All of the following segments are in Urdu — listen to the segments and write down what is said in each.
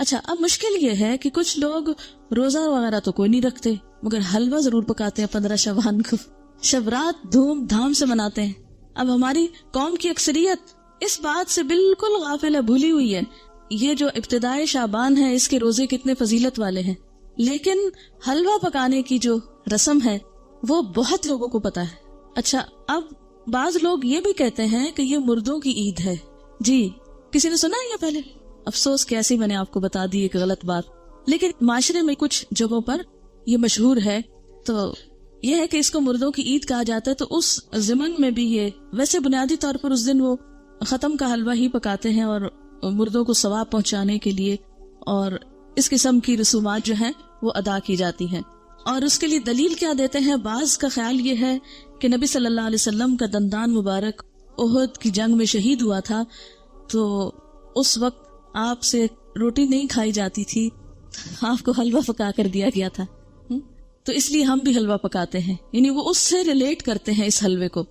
اچھا اب مشکل یہ ہے کہ کچھ لوگ روزہ وغیرہ تو کوئی نہیں رکھتے مگر حلوہ ضرور پکاتے ہیں 15 شعبان کو، شب رات دھوم دھام سے مناتے ہیں۔ اب ہماری قوم کی اکثریت اس بات سے بالکل غافل ہے، بھولی ہوئی ہے یہ جو ابتدائی شعبان ہے اس کے روزے کتنے فضیلت والے ہیں، لیکن حلوہ پکانے کی جو رسم ہے وہ بہت لوگوں کو پتا ہے۔ اچھا اب بعض لوگ یہ بھی کہتے ہیں کہ یہ مردوں کی عید ہے۔ جی کسی نے سنا ہے یہ پہلے؟ افسوس کیسی میں نے آپ کو بتا دی ایک غلط بات، لیکن معاشرے میں کچھ جگہوں پر یہ مشہور ہے۔ تو یہ ہے کہ اس کو مردوں کی عید کہا جاتا ہے، تو اس ضمن میں بھی یہ ویسے بنیادی طور پر اس دن وہ ختم کا حلوہ ہی پکاتے ہیں اور مردوں کو ثواب پہنچانے کے لیے، اور اس قسم کی رسومات جو ہیں وہ ادا کی جاتی ہیں۔ اور اس کے لیے دلیل کیا دیتے ہیں؟ بعض کا خیال یہ ہے کہ نبی صلی اللہ علیہ وسلم کا دندان مبارک احد کی جنگ میں شہید ہوا تھا، تو اس وقت آپ سے روٹی نہیں کھائی جاتی تھی، آپ کو حلوہ پکا کر دیا گیا تھا، تو اس لیے ہم بھی حلوہ پکاتے ہیں، یعنی وہ اس سے ریلیٹ کرتے ہیں اس حلوے کو۔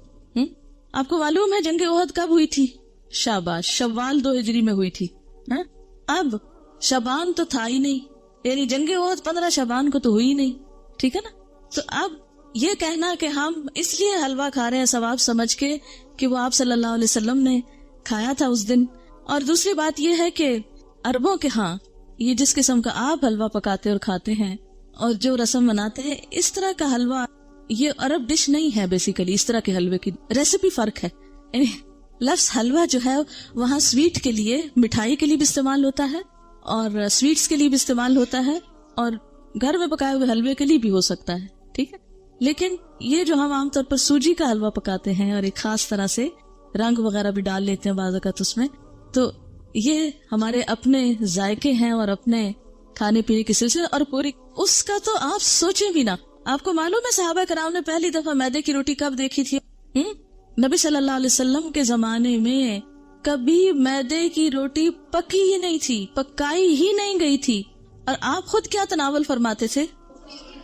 آپ کو معلوم ہے جنگ احد کب ہوئی تھی؟ شاباش، شوال 2 ہجری میں ہوئی تھی۔ اب شعبان تو تھا ہی نہیں، یعنی جنگ احد 15 شعبان کو تو ہوئی نہیں، ٹھیک ہے نا؟ تو اب یہ کہنا کہ ہم اس لیے حلوہ کھا رہے ہیں ثواب سمجھ کے کہ وہ آپ صلی اللہ علیہ وسلم نے کھایا تھا اس دن۔ اور دوسری بات یہ ہے کہ عربوں کے ہاں یہ جس قسم کا آپ حلوہ پکاتے اور کھاتے ہیں اور جو رسم مناتے ہیں، اس طرح کا حلوہ یہ عرب ڈش نہیں ہے۔ بیسیکلی اس طرح کے حلوے کی ریسیپی فرق ہے، یعنی لفظ حلوہ جو ہے وہاں سویٹ کے لیے، مٹھائی کے لیے بھی استعمال ہوتا ہے اور سویٹس کے لیے بھی استعمال ہوتا ہے، اور گھر میں پکائے ہوئے حلوے کے لیے بھی ہو سکتا ہے، ٹھیک ہے۔ لیکن یہ جو ہم عام طور پر سوجی کا حلوہ پکاتے ہیں اور ایک خاص طرح سے رنگ وغیرہ بھی ڈال لیتے ہیں بعض اوقات اس میں، تو یہ ہمارے اپنے ذائقے ہیں اور اپنے کھانے پینے کے سلسلے، اور پوری اس کا تو آپ سوچیں بھی نہ۔ آپ کو معلوم ہے صحابہ کرام نے پہلی دفعہ میدے کی روٹی کب دیکھی تھی؟ نبی صلی اللہ علیہ وسلم کے زمانے میں کبھی میدے کی روٹی پکی ہی نہیں تھی، پکائی ہی نہیں گئی تھی، اور آپ خود کیا تناول فرماتے تھے؟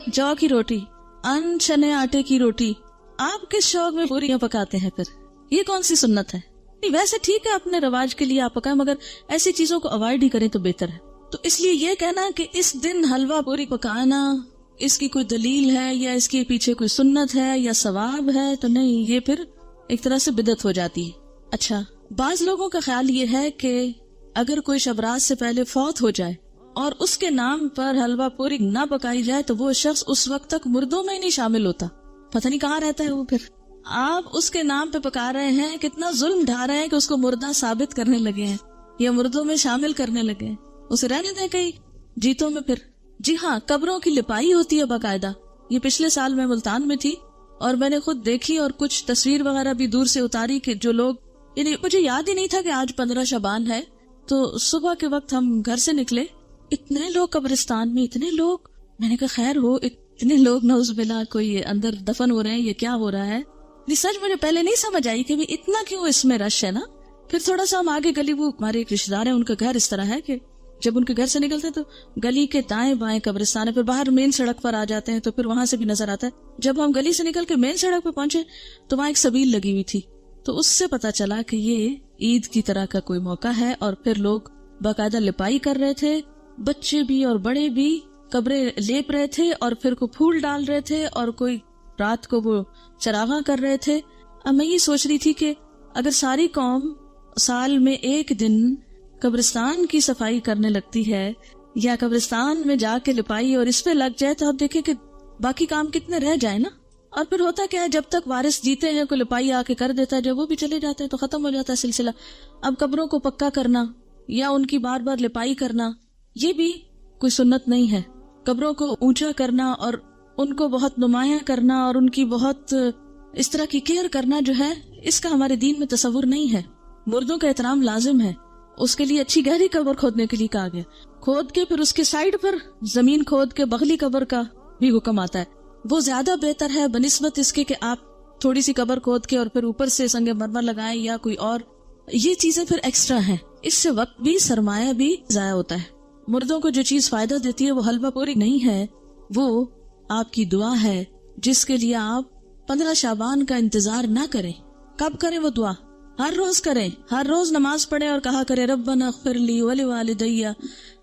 جو کی روٹی، ان چنے آٹے کی روٹی۔ آپ کس شوق میں پوریاں پکاتے ہیں؟ پھر یہ کون سی سنت ہے؟ ویسے ٹھیک ہے اپنے رواج کے لیے آپ پکائیں، مگر ایسی چیزوں کو اوائڈ ہی کریں تو بہتر ہے۔ تو اس لیے یہ کہنا کہ اس دن حلوہ پوری پکانا اس کی کوئی دلیل ہے یا اس کے پیچھے کوئی سنت ہے یا ثواب ہے، تو نہیں، یہ پھر ایک طرح سے بدعت ہو جاتی ہے۔ اچھا بعض لوگوں کا خیال یہ ہے کہ اگر کوئی شب رات سے پہلے فوت ہو جائے اور اس کے نام پر حلوہ پوری نہ پکائی جائے تو وہ شخص اس وقت تک مردوں میں ہی نہیں شامل ہوتا، پتہ نہیں کہاں رہتا ہے وہ۔ پھر آپ اس کے نام پہ پکا رہے ہیں، کتنا ظلم ڈھا رہے ہیں کہ اس کو مردہ ثابت کرنے لگے ہیں یا مردوں میں شامل کرنے لگے ہیں۔ اسے رہنے دیں کہیں جیتوں میں۔ پھر جی ہاں، قبروں کی لپائی ہوتی ہے باقاعدہ، یہ پچھلے سال میں ملتان میں تھی اور میں نے خود دیکھی اور کچھ تصویر وغیرہ بھی دور سے اتاری کہ جو لوگ، یعنی مجھے یاد ہی نہیں تھا کہ آج 15 شعبان ہے، تو صبح کے وقت ہم گھر سے نکلے، اتنے لوگ قبرستان میں، اتنے لوگ، میں نے کہا خیر ہو، اتنے لوگ نعوذ باللہ کوئی اندر دفن ہو رہے ہیں، یہ کیا ہو رہا ہے؟ سچ مجھے پہلے نہیں سمجھ آئی کہ اتنا کیوں اس میں رش ہے نا۔ پھر تھوڑا سا ہم آگے گلی، وہ ہمارے ایک رشتے دار ہیں، ان کا گھر اس طرح ہے کہ جب ان کے گھر سے نکلتے تو گلی کے دائیں بائیں قبرستان ہے، پھر باہر مین سڑک پر آ جاتے ہیں تو پھر وہاں سے بھی نظر آتا ہے۔ جب ہم گلی سے نکل کے مین سڑک پہ پہنچے تو وہاں ایک سبیل لگی ہوئی تھی، تو اس سے پتا چلا کہ یہ عید کی طرح کا کوئی موقع ہے، اور پھر لوگ باقاعدہ لپائی کر رہے تھے، بچے بھی اور بڑے بھی قبریں لیپ رہے تھے اور پھر کو پھول ڈال رہے تھے، اور کوئی رات کو وہ چراغاں کر رہے تھے۔ اب میں یہ سوچ رہی تھی کہ اگر ساری قوم سال میں ایک دن قبرستان کی صفائی کرنے لگتی ہے یا قبرستان میں جا کے لپائی اور اس پہ لگ جائے، تو آپ دیکھیں کہ باقی کام کتنے رہ جائیں نا۔ اور پھر ہوتا کیا ہے، جب تک وارث جیتے ہیں کوئی لپائی آ کے کر دیتا ہے، جب وہ بھی چلے جاتے ہیں تو ختم ہو جاتا ہے سلسلہ۔ اب قبروں کو پکا کرنا یا ان کی بار بار لپائی کرنا، یہ بھی کوئی سنت نہیں ہے۔ قبروں کو اونچا کرنا اور ان کو بہت نمایاں کرنا اور ان کی بہت اس طرح کی کیئر کرنا جو ہے، اس کا ہمارے دین میں تصور نہیں ہے۔ مردوں کا احترام لازم ہے، اس کے لیے اچھی گہری قبر کھودنے کے لیے کہا گیا، کھود کے پھر اس کے سائڈ پر زمین کھود کے بغلی قبر کا بھی حکم آتا ہے۔ وہ زیادہ بہتر ہے بنسبت اس کے کہ آپ تھوڑی سی قبر کھود کے اور پھر اوپر سے سنگ مرمر لگائیں یا کوئی اور، یہ چیزیں پھر ایکسٹرا ہیں، اس سے وقت بھی سرمایہ بھی ضائع ہوتا ہے۔ مردوں کو جو چیز فائدہ دیتی ہے وہ حلوہ پوری نہیں ہے، وہ آپ کی دعا ہے، جس کے لیے آپ 15 شعبان کا انتظار نہ کریں۔ کب کریں وہ دعا؟ ہر روز کریں، ہر روز نماز پڑھیں اور کہا کریں ربنا اغفر لی ولوالدی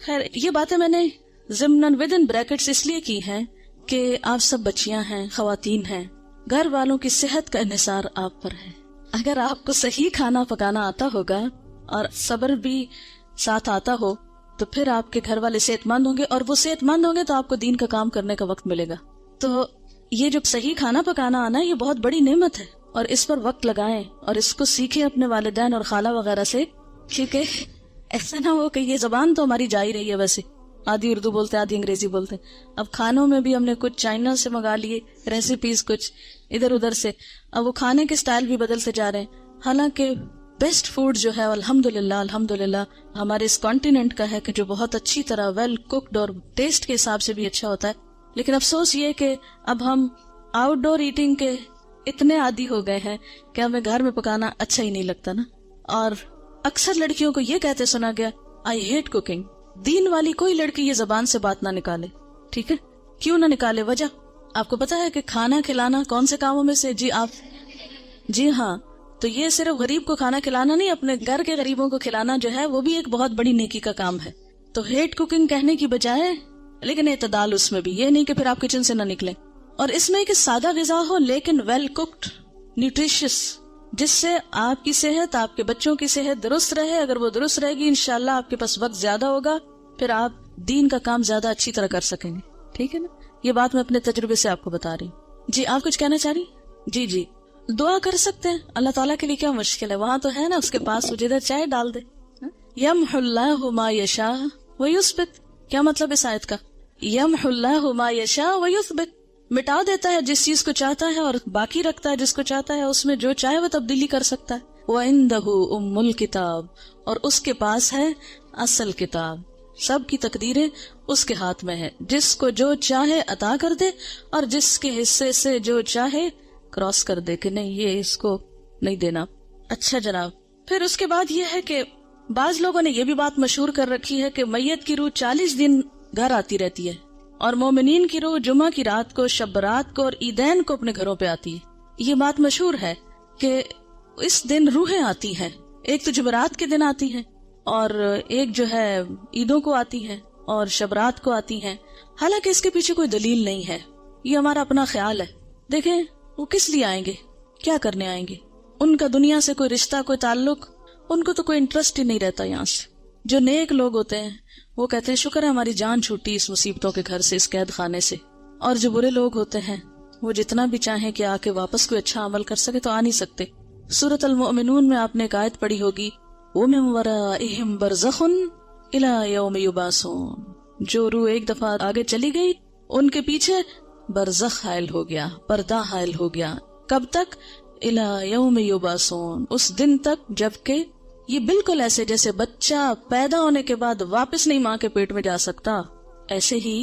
خیر یہ باتیں میں نے ضمناً ود ان بریکٹس اس لیے کی ہیں کہ آپ سب بچیاں ہیں، خواتین ہیں، گھر والوں کی صحت کا انحصار آپ پر ہے. اگر آپ کو صحیح کھانا پکانا آتا ہوگا اور صبر بھی ساتھ آتا ہو تو پھر آپ کے گھر والے صحت مند ہوں گے، اور وہ صحت مند ہوں گے تو آپ کو دین کا کام کرنے کا وقت ملے گا. تو یہ جو صحیح کھانا پکانا آنا یہ بہت بڑی نعمت ہے، اور اس پر وقت لگائیں اور اس کو سیکھیں اپنے والدین اور خالہ وغیرہ سے، کیونکہ ایسا نہ ہو کہ یہ زبان تو ہماری جا ہی رہی ہے، ویسے آدھی اردو بولتے آدھی انگریزی بولتے. اب کھانوں میں بھی ہم نے کچھ چائنا سے منگا لیے ریسیپیز، کچھ ادھر ادھر سے، اب وہ کھانے کے سٹائل بھی بدلتے جا رہے ہیں. حالانکہ بیسٹ فوڈ جو ہے الحمدللہ ہمارے اس کانٹیننٹ کا ہے کہ جو بہت اچھی طرح ویل کوکڈ اور ٹیسٹ کے حساب سے بھی اچھا ہوتا ہے. لیکن افسوس یہ کہ اب ہم آؤٹ ڈور ایٹنگ کے اتنے عادی ہو گئے ہیں کہ ہمیں گھر میں پکانا اچھا ہی نہیں لگتا نا. اور اکثر لڑکیوں کو یہ کہتے سنا گیا آئی ہیٹ کوکنگ. دین والی کوئی لڑکی یہ زبان سے بات نہ نکالے، ٹھیک ہے؟ کیوں نہ نکالے؟ وجہ آپ کو پتا ہے کہ کھانا کھلانا کون سے کاموں میں سے، جی ہاں، تو یہ صرف غریب کو کھانا کھلانا نہیں، اپنے گھر کے غریبوں کو کھلانا جو ہے وہ بھی ایک بہت بڑی نیکی کا کام ہے. تو ہیٹ کوکنگ کہنے کی بجائے لیکن اعتدال اس میں بھی، یہ نہیں کہ پھر آپ کچن سے نہ نکلیں. اور اس میں کہ سادہ غذا ہو لیکن ویل کوکڈ، نیوٹریشس، جس سے آپ کی صحت، آپ کے بچوں کی صحت درست رہے. اگر وہ درست رہے گی انشاءاللہ آپ کے پاس وقت زیادہ ہوگا، پھر آپ دین کا کام زیادہ اچھی طرح کر سکیں گے. ٹھیک ہے نا؟ یہ بات میں اپنے تجربے سے آپ کو بتا رہی ہوں. جی آپ کچھ کہنا چاہ رہی؟ جی دعا کر سکتے ہیں. اللہ تعالیٰ کے لیے کیا مشکل ہے؟ وہاں تو ہے نا اس کے پاس، وہ جدھر چاہے ڈال دے. یمحو اللہ ما یشاء ویثبت. کیا مطلب اس آیت کا؟ یمحو اللہ ما یشاء ویثبت، مٹا دیتا ہے جس چیز کو چاہتا ہے اور باقی رکھتا ہے جس کو چاہتا ہے. اس میں جو چاہے وہ تبدیلی کر سکتا ہے. وَعِندَهُ أُمُّ الْكِتَابِ، اور اس کے پاس ہے اصل کتاب. سب کی تقدیریں اس کے ہاتھ میں ہے. جس کو جو چاہے عطا کر دے اور جس کے حصے سے جو چاہے کراس کر دے کہ نہیں یہ اس کو نہیں دینا. اچھا جناب، پھر اس کے بعد یہ ہے کہ بعض لوگوں نے یہ بھی بات مشہور کر رکھی ہے کہ میت کی روح 40 دن گھر آتی رہتی ہے، اور مومنین کی روح جمعہ کی رات کو، شب برات کو اور عیدین کو اپنے گھروں پہ آتی ہے. یہ بات مشہور ہے کہ اس دن روحیں آتی ہیں. ایک تو جمعرات کے دن آتی ہیں اور ایک جو ہے عیدوں کو آتی ہیں اور شبرات کو آتی ہیں. حالانکہ اس کے پیچھے کوئی دلیل نہیں ہے، یہ ہمارا اپنا خیال ہے. دیکھیں وہ کس لیے آئیں گے، کیا کرنے آئیں گے؟ ان کا دنیا سے کوئی رشتہ، کوئی تعلق، ان کو تو کوئی انٹرسٹ ہی نہیں رہتا یہاں سے. جو نیک لوگ ہوتے ہیں وہ کہتے ہیں شکر ہے ہماری جان چھوٹی اس مصیبتوں کے گھر سے، اس قید خانے سے. اور جو برے لوگ ہوتے ہیں وہ جتنا بھی چاہیں کہ آ کے واپس کوئی اچھا عمل کر سکے تو آ نہیں سکتے. سورۃ المؤمنون میں آپ نے ایک آیت پڑھی ہوگی، وَمِن وَرَائِهِمْ بَرْزَخٌ إِلَى يَوْمِ يُبْعَثُونَ. جو روح ایک دفعہ آگے چلی گئی ان کے پیچھے برزخ حائل ہو گیا، پردہ حائل ہو گیا. کب تک؟ إِلَى يَوْمِ يُبْعَثُونَ، اس دن تک جبکہ یہ بالکل ایسے جیسے بچہ پیدا ہونے کے بعد واپس نہیں ماں کے پیٹ میں جا سکتا، ایسے ہی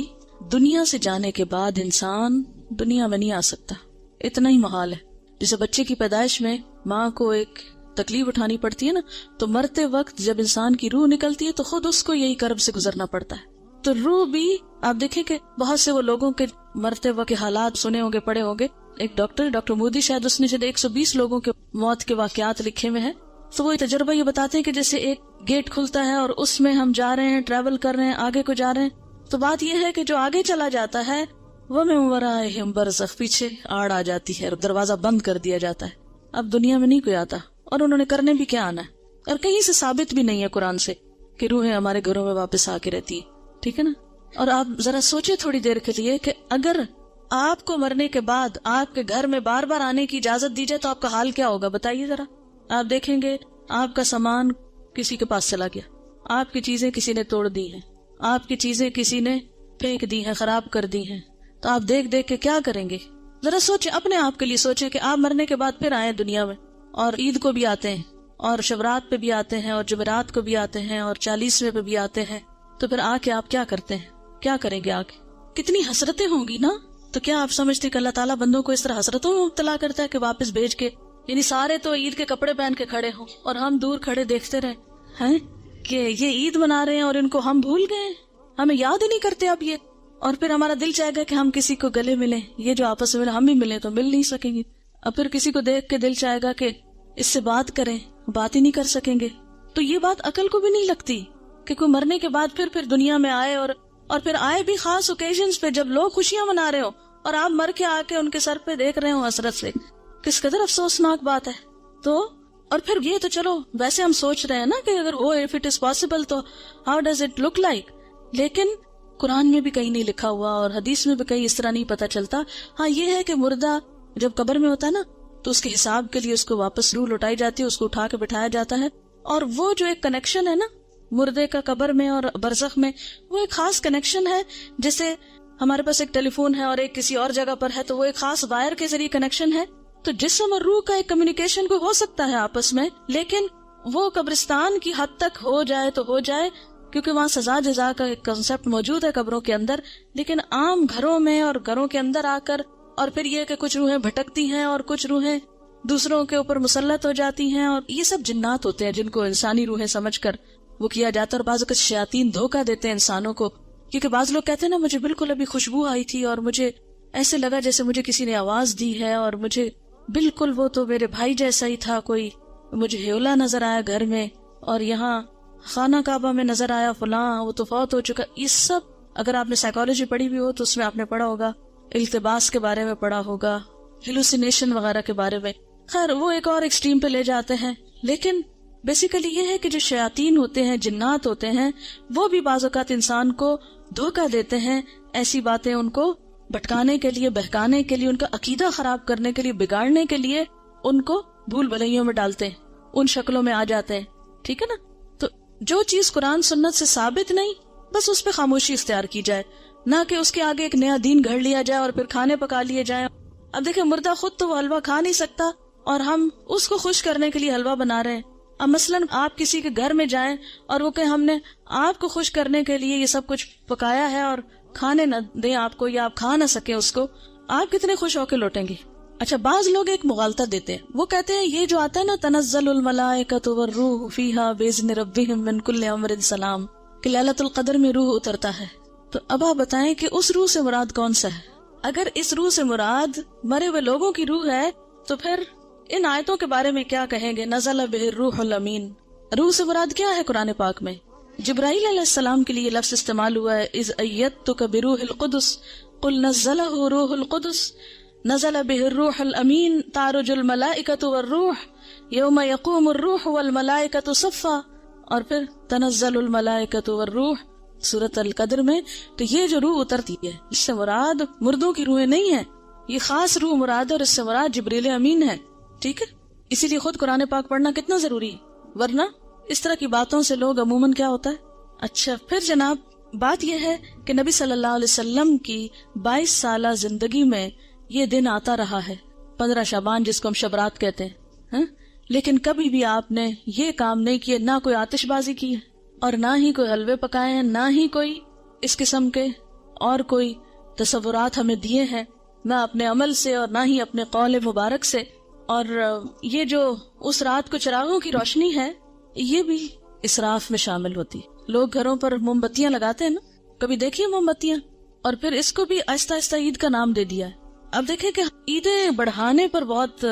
دنیا سے جانے کے بعد انسان دنیا میں نہیں آ سکتا. اتنا ہی محال ہے. جیسے بچے کی پیدائش میں ماں کو ایک تکلیف اٹھانی پڑتی ہے نا، تو مرتے وقت جب انسان کی روح نکلتی ہے تو خود اس کو یہی کرب سے گزرنا پڑتا ہے. تو روح بھی آپ دیکھیں کہ بہت سے وہ لوگوں کے مرتے وقت کے حالات سنے ہوں گے، پڑھے ہوں گے. ایک ڈاکٹر مودی شاید اس نے 120 لوگوں کے موت کے واقعات لکھے ہوئے ہیں. تو وہ تجربہ یہ بتاتے ہیں کہ جیسے ایک گیٹ کھلتا ہے اور اس میں ہم جا رہے ہیں، ٹریول کر رہے ہیں، آگے کو جا رہے ہیں. تو بات یہ ہے کہ جو آگے چلا جاتا ہے وہ میں وَرَائِهِمْ بَرْزَخ، پیچھے آڑ آ جاتی ہے اور دروازہ بند کر دیا جاتا ہے. اب دنیا میں نہیں کوئی آتا، اور انہوں نے کرنے بھی کیا آنا ہے. اور کہیں سے ثابت بھی نہیں ہے قرآن سے کہ روحیں ہمارے گھروں میں واپس آ کے رہتی ہے. ٹھیک ہے نا؟ اور آپ ذرا سوچے تھوڑی دیر کے لیے کہ اگر آپ کو مرنے کے بعد آپ کے گھر میں بار بار آنے کی اجازت دی جائے تو آپ کا حال کیا ہوگا؟ بتائیے ذرا. آپ دیکھیں گے آپ کا سامان کسی کے پاس چلا گیا، آپ کی چیزیں کسی نے توڑ دی ہیں، آپ کی چیزیں کسی نے پھینک دی ہیں، خراب کر دی ہیں. تو آپ دیکھ دیکھ کے کیا کریں گے؟ ذرا سوچیں، اپنے آپ کے لیے سوچیں کہ آپ مرنے کے بعد پھر آئے دنیا میں، اور عید کو بھی آتے ہیں اور شبرات پہ بھی آتے ہیں اور جمعرات کو بھی آتے ہیں اور 40ویں پہ بھی آتے ہیں. تو پھر آ کے آپ کیا کرتے ہیں؟ کیا کریں گے؟ آ کے کتنی حسرتیں ہوں گی نا. تو کیا آپ سمجھتے کہ اللہ تعالیٰ بندوں کو اس طرح حسرتوں میں مبتلا کرتا ہے کہ واپس بھیج کے، یعنی سارے تو عید کے کپڑے پہن کے کھڑے ہوں اور ہم دور کھڑے دیکھتے رہے ہیں کہ یہ عید منا رہے ہیں اور ان کو ہم بھول گئے، ہمیں یاد ہی نہیں کرتے اب یہ. اور پھر ہمارا دل چاہے گا کہ ہم کسی کو گلے ملیں، یہ جو آپس میں ہم ہی ملیں تو مل نہیں سکیں گے. اور پھر کسی کو دیکھ کے دل چاہے گا کہ اس سے بات کریں، بات ہی نہیں کر سکیں گے. تو یہ بات عقل کو بھی نہیں لگتی کہ کوئی مرنے کے بعد پھر دنیا میں آئے اور پھر آئے بھی خاص اوکیزنز پہ جب لوگ خوشیاں منا رہے ہو اور آپ مر کے آ کے ان کے سر پہ دیکھ رہے ہو حسرت سے. کس قدر افسوسناک بات ہے. تو اور پھر یہ تو چلو ویسے ہم سوچ رہے ہیں نا کہ اگر وہ اف اٹ از پاسبل تو how does it look like, لیکن قرآن میں بھی کہیں نہیں لکھا ہوا اور حدیث میں بھی کہیں اس طرح نہیں پتا چلتا. ہاں یہ ہے کہ مردہ جب قبر میں ہوتا ہے نا تو اس کے حساب کے لیے اس کو واپس روح لوٹائی جاتی ہے, اس کو اٹھا کے بٹھایا جاتا ہے, اور وہ جو ایک کنیکشن ہے نا مردے کا قبر میں اور برزخ میں, وہ ایک خاص کنیکشن ہے. جیسے ہمارے پاس ایک ٹیلی فون ہے اور ایک کسی اور جگہ پر ہے تو وہ ایک خاص وائر کے ذریعے کنیکشن ہے. تو جسم اور روح کا ایک کمیونیکیشن کو ہو سکتا ہے آپس میں, لیکن وہ قبرستان کی حد تک ہو جائے تو ہو جائے, کیونکہ وہاں سزا جزا کا ایک کنسپٹ موجود ہے قبروں کے اندر. لیکن عام گھروں میں اور گھروں کے اندر آ کر اور پھر یہ کہ کچھ روحیں بھٹکتی ہیں اور کچھ روحیں دوسروں کے اوپر مسلط ہو جاتی ہیں, اور یہ سب جنات ہوتے ہیں جن کو انسانی روحیں سمجھ کر وہ کیا جاتا ہے. اور بعض اوقات شیاطین دھوکہ دیتے ہیں انسانوں کو, کیونکہ بعض لوگ کہتے ہیں نا مجھے بالکل ابھی خوشبو آئی تھی اور مجھے ایسے لگا جیسے مجھے کسی نے آواز دی ہے, اور مجھے بالکل وہ تو میرے بھائی جیسا ہی تھا, کوئی مجھے ہیولا نظر آیا گھر میں, اور یہاں خانہ کعبہ میں نظر آیا فلاں وہ تو فوت ہو چکا. یہ سب اگر آپ نے سائیکالوجی پڑھی بھی ہو تو اس میں آپ نے پڑھا ہوگا, التباس کے بارے میں پڑھا ہوگا, ہیلوسینیشن وغیرہ کے بارے میں. خیر وہ ایک اور ایکسٹریم پہ لے جاتے ہیں, لیکن بیسیکلی یہ ہے کہ جو شیاطین ہوتے ہیں, جنات ہوتے ہیں, وہ بھی بعض اوقات انسان کو دھوکہ دیتے ہیں, ایسی باتیں ان کو بھٹکانے کے لیے, بہکانے کے لیے, ان کا عقیدہ خراب کرنے کے لیے, بگاڑنے کے لیے ان کو بھول بھلائیوں میں ڈالتے ہیں, ان شکلوں میں آ جاتے ہیں. ٹھیک ہے نا. تو جو چیز قرآن سنت سے ثابت نہیں بس اس پہ خاموشی اختیار کی جائے, نہ کہ اس کے آگے ایک نیا دین گھڑ لیا جائے اور پھر کھانے پکا لیے جائیں. اب دیکھیں مردہ خود تو وہ حلوہ کھا نہیں سکتا اور ہم اس کو خوش کرنے کے لیے حلوہ بنا رہے ہیں. اب مثلاً آپ کسی کے گھر میں جائیں اور وہ کہیں ہم نے آپ کو خوش کرنے کے لیے یہ سب کچھ پکایا ہے اور کھانے نہ دیں آپ کو, یا آپ کھا نہ سکیں اس کو, آپ کتنے خوش ہو کے لوٹیں گے. اچھا بعض لوگ ایک مغالطہ دیتے ہیں, وہ کہتے ہیں یہ جو آتا ہے نا تنزل الملائکۃ والروح فیہا باذن ربہم من کل امر سلام, کہ لیلۃ القدر میں روح اترتا ہے. تو اب آپ بتائیں کہ اس روح سے مراد کون سا ہے؟ اگر اس روح سے مراد مرے ہوئے لوگوں کی روح ہے تو پھر ان آیتوں کے بارے میں کیا کہیں گے؟ نزل بہ الروح الامین, روح سے مراد کیا ہے قرآن پاک میں؟ جبرائیل علیہ السلام کے لیے لفظ استعمال ہوا ہے, اذ ایدتک بروح القدس قل نزلہ روح القدس نزل بہ الروح الامین تعرج الملائکۃ والروح یوم یقوم الروح والملائکۃ صفا, اور پھر تنزل الملائکۃ والروح سورۃ القدر میں. تو یہ جو روح اترتی ہے اس سے مراد مردوں کی روحیں نہیں ہیں, یہ خاص روح مراد ہے اور اس سے مراد جبریل امین ہے. ٹھیک ہے, اسی لیے خود قرآن پاک پڑھنا کتنا ضروری ہے, ورنہ اس طرح کی باتوں سے لوگ عموماً کیا ہوتا ہے. اچھا پھر جناب بات یہ ہے کہ نبی صلی اللہ علیہ وسلم کی 22 سالہ زندگی میں یہ دن آتا رہا ہے 15 شعبان جس کو ہم شبرات کہتے ہیں, لیکن کبھی بھی آپ نے یہ کام نہیں کیے, نہ کوئی آتش بازی کی ہے اور نہ ہی کوئی حلوے پکائے ہیں, نہ ہی کوئی اس قسم کے اور کوئی تصورات ہمیں دیے ہیں, نہ اپنے عمل سے اور نہ ہی اپنے قول مبارک سے. اور یہ جو اس رات کو چراغوں کی روشنی ہے یہ بھی اسراف میں شامل ہوتی ہے. لوگ گھروں پر موم بتیاں لگاتے ہیں نا, کبھی دیکھیے موم بتیاں, اور پھر اس کو بھی آہستہ آہستہ عید کا نام دے دیا ہے. اب دیکھیں کہ عیدیں بڑھانے پر بہت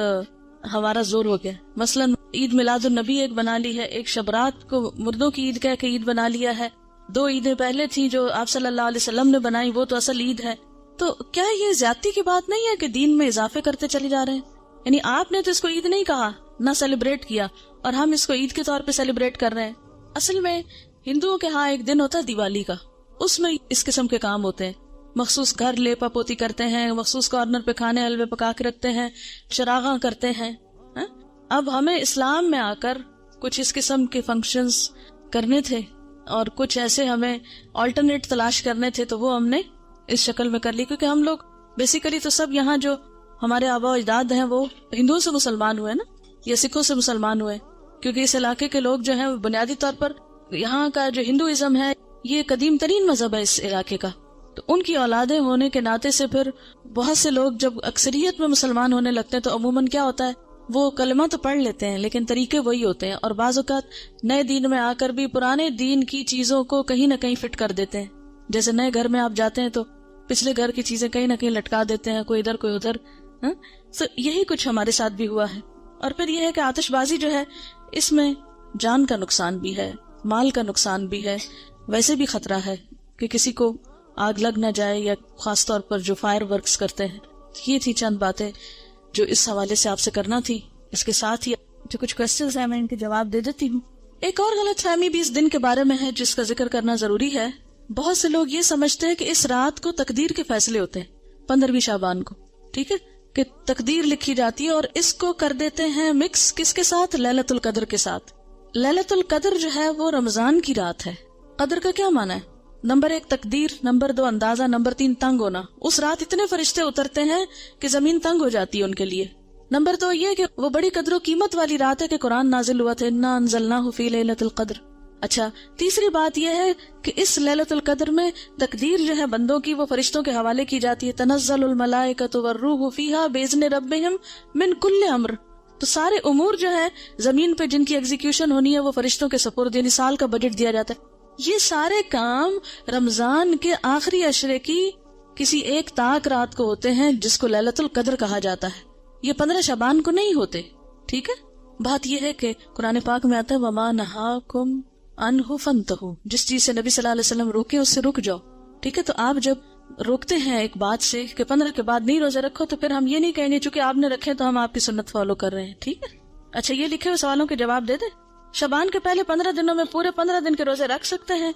ہمارا زور ہو گیا. مثلاً عید میلاد النبی ایک بنا لی ہے, ایک شبرات کو مردوں کی عید کہہ کے عید بنا لیا ہے, 2 عیدیں پہلے تھی جو آپ صلی اللہ علیہ وسلم نے بنائی وہ تو اصل عید ہے. تو کیا یہ زیادتی کی بات نہیں ہے کہ دین میں اضافے کرتے چلے جا رہے ہیں؟ یعنی آپ نے تو اس کو عید نہیں کہا, نہ سیلیبریٹ کیا, اور ہم اس کو عید کے طور پہ سیلیبریٹ کر رہے ہیں. اصل میں ہندوؤں کے ہاں ایک دن ہوتا ہے دیوالی کا, اس میں اس قسم کے کام ہوتے ہیں, مخصوص گھر لیپا پوتی کرتے ہیں, مخصوص کارنر پہ کھانے حلوے پکا کے رکھتے ہیں, چراغاں کرتے ہیں. اب ہمیں اسلام میں آ کر کچھ اس قسم کے فنکشنز کرنے تھے اور کچھ ایسے ہمیں آلٹرنیٹ تلاش کرنے تھے, تو وہ ہم نے اس شکل میں کر لی, کیونکہ ہم لوگ بیسیکلی تو سب یہاں جو ہمارے آبا و اجداد ہیں وہ ہندوؤں سے مسلمان ہوئے نا, یا سکھوں سے مسلمان ہوئے, کیونکہ اس علاقے کے لوگ جو ہیں بنیادی طور پر یہاں کا جو ہندوازم ہے یہ قدیم ترین مذہب ہے اس علاقے کا. تو ان کی اولادیں ہونے کے ناطے سے پھر بہت سے لوگ جب اکثریت میں مسلمان ہونے لگتے ہیں تو عموماً کیا ہوتا ہے, وہ کلمہ تو پڑھ لیتے ہیں لیکن طریقے وہی ہوتے ہیں, اور بعض اوقات نئے دین میں آ کر بھی پرانے دین کی چیزوں کو کہیں نہ کہیں فٹ کر دیتے ہیں. جیسے نئے گھر میں آپ جاتے ہیں تو پچھلے گھر کی چیزیں کہیں نہ کہیں لٹکا دیتے ہیں, کوئی ادھر کوئی ادھر. تو یہی کچھ ہمارے ساتھ بھی ہوا ہے. اور پھر یہ ہے کہ آتش بازی جو ہے اس میں جان کا نقصان بھی ہے, مال کا نقصان بھی ہے، ویسے بھی خطرہ ہے کہ کسی کو آگ لگ نہ جائے، یا خاص طور پر جو فائر ورکس کرتے ہیں. یہ تھی چند باتیں جو اس حوالے سے آپ سے کرنا تھی. اس کے ساتھ ہی جو کچھ کوشچنز ہیں میں ان کے جواب دے دیتی ہوں. ایک اور غلط فہمی بھی اس دن کے بارے میں ہے جس کا ذکر کرنا ضروری ہے. بہت سے لوگ یہ سمجھتے ہیں کہ اس رات کو تقدیر کے فیصلے ہوتے ہیں، 15ویں شعبان کو، ٹھیک ہے، کہ تقدیر لکھی جاتی ہے، اور اس کو کر دیتے ہیں مکس کس کے ساتھ؟ لیلۃ القدر کے ساتھ. لیلۃ القدر جو ہے وہ رمضان کی رات ہے. قدر کا کیا معنی ہے؟ نمبر 1 تقدیر، نمبر 2 اندازہ، نمبر 3 تنگ ہونا. اس رات اتنے فرشتے اترتے ہیں کہ زمین تنگ ہو جاتی ہے ان کے لیے. نمبر 2 یہ کہ وہ بڑی قدر و قیمت والی رات ہے کہ قرآن نازل ہوا تھا، انا انزلناہ فی لیلۃ القدر. اچھا، تیسری بات یہ ہے کہ اس لیلۃ القدر میں تقدیر جو ہے بندوں کی وہ فرشتوں کے حوالے کی جاتی ہے. تنزل الملائکۃ والروح فیہا باذن ربہم من کل امر. تو سارے امور جو ہے زمین پہ جن کی ایگزیکیوشن ہونی ہے وہ فرشتوں کے سپرد، یعنی سال کا بجٹ دیا جاتا ہے. یہ سارے کام رمضان کے آخری عشرے کی کسی ایک طاق رات کو ہوتے ہیں جس کو لیلۃ القدر کہا جاتا ہے. یہ 15 شعبان کو نہیں ہوتے. ٹھیک ہے، بات یہ ہے کہ قرآن پاک میں آتا ہے وما نہاکم عنہ فانتہوا، جس چیز سے نبی صلی اللہ علیہ وسلم روکے اس سے رک جاؤ. ٹھیک ہے، تو آپ جب روکتے ہیں ایک بات سے کہ 15 کے بعد نہیں روزے رکھو، تو پھر ہم یہ نہیں کہیں گے چونکہ آپ نے رکھے تو ہم آپ کی سنت فالو کر رہے ہیں. ٹھیک ہے، اچھا یہ لکھے ہوئے سوالوں کے جواب دے دیں. شعبان کے پہلے 15 دنوں میں پورے 15 دن کے روزے رکھ سکتے ہیں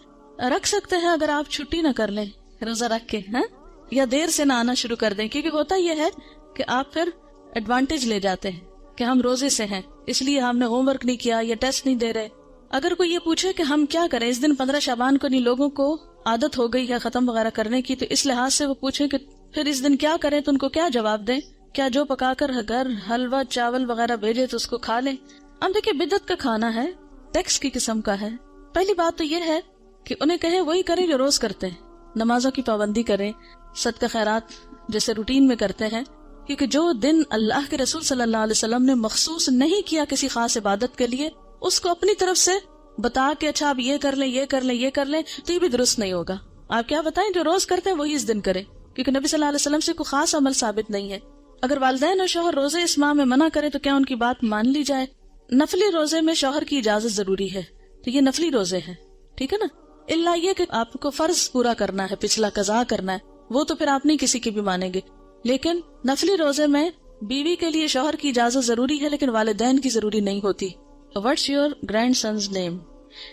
اگر آپ چھٹی نہ کر لیں روزہ رکھ کے، ہاں، یا دیر سے نہ آنا شروع کر دیں. کیونکہ ہوتا یہ ہے کہ آپ پھر ایڈوانٹیج لے جاتے ہیں کہ ہم روزے سے ہیں اس لیے ہم نے ہوم ورک نہیں کیا یا ٹیسٹ نہیں دے رہے. اگر کوئی یہ پوچھے کہ ہم کیا کریں اس دن 15 شعبان کو، نہیں لوگوں کو عادت ہو گئی ہے ختم وغیرہ کرنے کی، تو اس لحاظ سے وہ پوچھے کہ پھر اس دن کیا کریں، تو ان کو کیا جواب دیں؟ کیا جو پکا کر گھر حلوہ چاول وغیرہ بھیجے تو اس کو کھا لیں؟ اب دیکھیں بدعت کا کھانا ہے، ٹیکس کی قسم کا ہے. پہلی بات تو یہ ہے کہ انہیں کہیں وہی کریں جو روز کرتے ہیں، نمازوں کی پابندی کریں، صدقہ خیرات جیسے روٹین میں کرتے ہیں. کیونکہ جو دن اللہ کے رسول صلی اللہ علیہ وسلم نے مخصوص نہیں کیا کسی خاص عبادت کے لیے، اس کو اپنی طرف سے بتا کے اچھا آپ یہ کر لیں یہ کر لیں یہ کر لیں، تو یہ بھی درست نہیں ہوگا. آپ کیا بتائیں جو روز کرتے ہیں وہی اس دن کریں، کیونکہ نبی صلی اللہ علیہ وسلم سے کوئی خاص عمل ثابت نہیں ہے. اگر والدین اور شوہر روزے اس ماہ میں منع کرے تو کیا ان کی بات مان لی جائے؟ نفلی روزے میں شوہر کی اجازت ضروری ہے، تو یہ نفلی روزے ہیں، ٹھیک ہے نا. اللہ یہ کہ آپ کو فرض پورا کرنا ہے، پچھلا قضا کرنا ہے، وہ تو پھر آپ نہیں کسی کی بھی مانیں گے. لیکن نفلی روزے میں بیوی کے لیے شوہر کی اجازت ضروری ہے لیکن والدین کی ضروری نہیں ہوتی. What's your grandson's name؟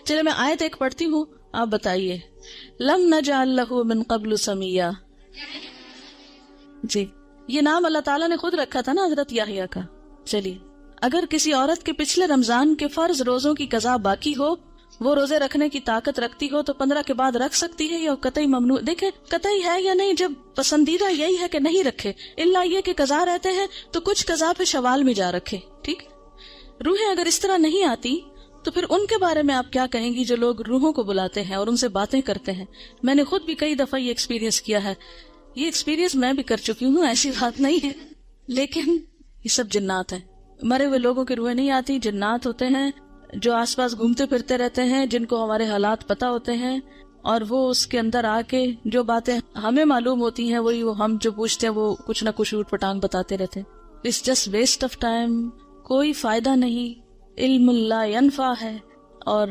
چلے میں آیت ایک پڑھتی ہوں، آپ بتائیے. لم نجعل لہ من قبل سمیہ. جی یہ نام اللہ تعالیٰ نے خود رکھا تھا نا حضرت یحییٰ کا. چلیے اگر کسی عورت کے پچھلے رمضان کے فرض روزوں کی قضا باقی ہو، وہ روزے رکھنے کی طاقت رکھتی ہو، تو 15 کے بعد رکھ سکتی ہے یا قطعی ممنوع؟ دیکھیں قطعی ہے یا نہیں، جب پسندیدہ یہی ہے کہ نہیں رکھے، اللہ یہ کہ قضا رہتے ہیں تو کچھ قضا پہ شوال میں جا رکھے. ٹھیک، روحیں اگر اس طرح نہیں آتی تو پھر ان کے بارے میں آپ کیا کہیں گی جو لوگ روحوں کو بلاتے ہیں اور ان سے باتیں کرتے ہیں؟ میں نے خود بھی کئی دفعہ یہ ایکسپیرینس کیا ہے. یہ ایکسپیرینس میں بھی کر چکی ہوں، ایسی بات نہیں ہے، لیکن یہ سب جنات ہیں. مرے ہوئے لوگوں کی روحیں نہیں آتی، جنات ہوتے ہیں جو آس پاس گھومتے پھرتے رہتے ہیں، جن کو ہمارے حالات پتہ ہوتے ہیں، اور وہ اس کے اندر آ کے جو باتیں ہمیں معلوم ہوتی ہیں وہی وہ ہم جو پوچھتے ہیں وہ کچھ نہ کچھ اوٹ پٹانگ بتاتے رہتے ہیں. It's just waste of time, کوئی فائدہ نہیں، علم لا ینفع ہے. اور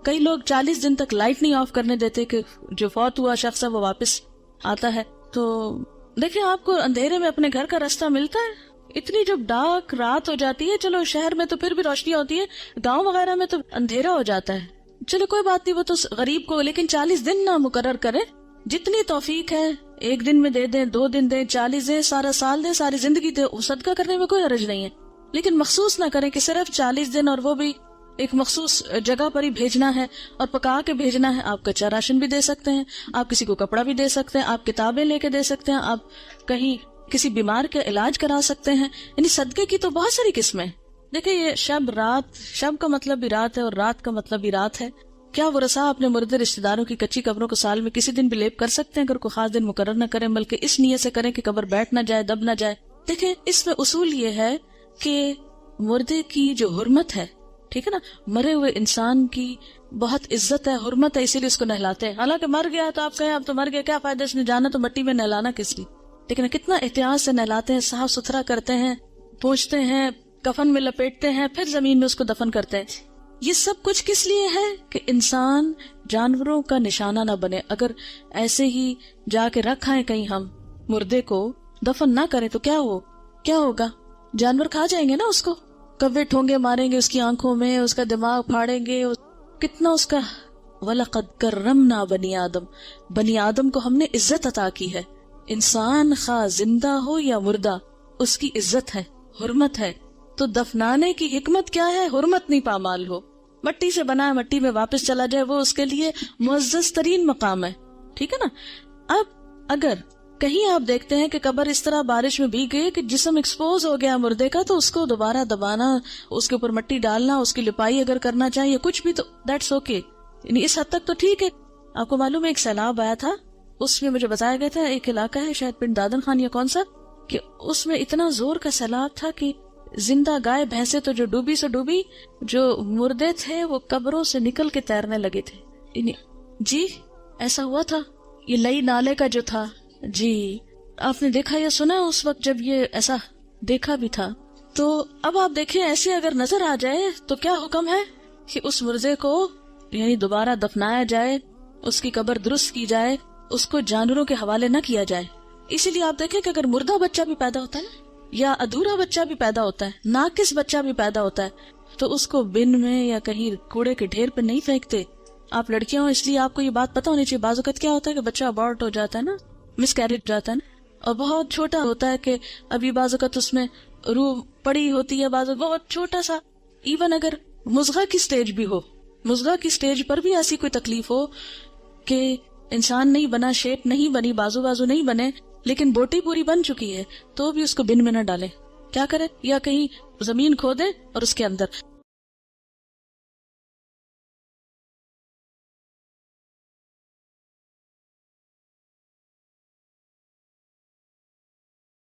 کئی لوگ 40 دن تک لائٹ نہیں آف کرنے دیتے کہ جو فوت ہوا شخص ہے وہ واپس آتا ہے. تو دیکھیں آپ کو اندھیرے میں اپنے گھر کا راستہ ملتا ہے، اتنی جب ڈارک رات ہو جاتی ہے، چلو شہر میں تو پھر بھی روشنی ہوتی ہے، گاؤں وغیرہ میں تو اندھیرا ہو جاتا ہے، چلو کوئی بات نہیں وہ تو غریب کو، لیکن 40 دن نہ مقرر کریں. جتنی توفیق ہے 1 دن میں دے دیں، 2 دن دیں، 40 دیں، سارا سال دیں، ساری زندگی دیں، صدقہ کرنے میں کوئی حرج نہیں ہے. لیکن مخصوص نہ کریں کہ صرف 40 دن اور وہ بھی ایک مخصوص جگہ پر ہی بھیجنا ہے اور پکا کے بھیجنا ہے. آپ کچا راشن بھی دے سکتے ہیں، آپ کسی کو کپڑا بھی دے سکتے ہیں، آپ کتابیں لے کے دے سکتے ہیں، آپ کہیں کسی بیمار کا علاج کرا سکتے ہیں. یعنی صدقے کی تو بہت ساری قسمیں. دیکھیں یہ شب رات، شب کا مطلب بھی رات ہے اور رات کا مطلب بھی رات ہے. کیا وہ رسا اپنے مردے رشتہ داروں کی کچی قبروں کو سال میں کسی دن بھی لیپ کر سکتے ہیں اگر کوئی خاص دن مقرر نہ کریں، بلکہ اس نیت سے کریں کہ قبر بیٹھ نہ جائے، دب نہ جائے. دیکھیں اس میں اصول یہ ہے کہ مردے کی جو حرمت ہے، ٹھیک ہے نا، مرے ہوئے انسان کی بہت عزت ہے، حرمت ہے، اسی لیے اس کو نہلاتے ہیں. حالانکہ مر گیا ہے تو آپ کہیں اب تو مر گیا، کیا فائدہ اس نے جانا تو مٹی میں نہلانا کس لیے. لیکن کتنا احتیاط سے نہلاتے ہیں، صاف ستھرا کرتے ہیں، پوچھتے ہیں، کفن میں لپیٹتے ہیں، پھر زمین میں اس کو دفن کرتے ہیں. یہ سب کچھ کس لیے ہے کہ انسان جانوروں کا نشانہ نہ بنے. اگر ایسے ہی جا کے رکھائیں کہیں ہم مردے کو, دفن نہ کریں تو کیا ہوگا؟ جانور کھا جائیں گے نا اس کو, کوے ٹھونگے ماریں گے اس کی آنکھوں میں, اس کا دماغ پھاڑیں گے, کتنا اس کا. وَلَقَدْ كَرَّمْنَا بَنِي آدم, بنی آدم کو ہم نے عزت عطا کی ہے. انسان خواہ زندہ ہو یا مردہ, اس کی عزت ہے, حرمت ہے. تو دفنانے کی حکمت کیا ہے؟ حرمت نہیں پامال ہو. مٹی سے بنا ہے, مٹی میں واپس چلا جائے, وہ اس کے لیے معزز ترین مقام ہے. ٹھیک ہے نا. اب اگر کہیں آپ دیکھتے ہیں کہ قبر اس طرح بارش میں بھیگ گئی کہ جسم ایکسپوز ہو گیا مردے کا, تو اس کو دوبارہ دبانا, اس کے اوپر مٹی ڈالنا, اس کی لپائی اگر کرنا چاہیے کچھ بھی, تو دیٹس اوکے. یعنی اس حد تک تو ٹھیک ہے. آپ کو معلوم ہے ایک سیلاب آیا تھا, اس میں مجھے بتایا گیا تھا ایک علاقہ ہے شاید پنڈ دادن خان یا کون سا, کہ اس میں اتنا زور کا سیلاب تھا کہ زندہ گائے بھینسیں تو جو ڈوبی سے ڈوبی, جو مردے تھے وہ قبروں سے نکل کے تیرنے لگے تھے. یعنی جی ایسا ہوا تھا. یہ لئی نالے کا جو تھا, جی آپ نے دیکھا یا سنا اس وقت جب یہ ایسا دیکھا بھی تھا. تو اب آپ دیکھیں ایسے اگر نظر آ جائے تو کیا حکم ہے کہ اس مردے کو یعنی دوبارہ دفنایا جائے, اس کی قبر درست کی جائے, اس کو جانوروں کے حوالے نہ کیا جائے. اسی لیے آپ دیکھیں کہ اگر مردہ بچہ بھی پیدا ہوتا ہے نا, یا ادھورا بچہ بھی پیدا ہوتا ہے, ناقص بچہ بھی پیدا ہوتا ہے, تو اس کو بن میں یا کہیں کوڑے کے ڈھیر پہ نہیں پھینکتے. آپ لڑکیاں ہو اس لیے آپ کو یہ بات پتا ہونی چاہیے. بعض اوقات کیا ہوتا ہے کہ بچہ ابارٹ ہو جاتا ہے نا, مس کیریج جاتا ہے نا, اور بہت چھوٹا ہوتا ہے کہ ابھی بعض اوقات اس میں روح پڑی ہوتی ہے, بعض بہت چھوٹا سا. ایون اگر مضغہ کی سٹیج بھی ہو, مضغہ کی سٹیج پر بھی ایسی کوئی تکلیف ہو کہ انسان نہیں بنا, شیپ نہیں بنی, بازو نہیں بنے, لیکن بوٹی پوری بن چکی ہے, تو بھی اس کو بن میں نہ ڈالیں. کیا کرے؟ یا کہیں زمین کھودے اور اس کے اندر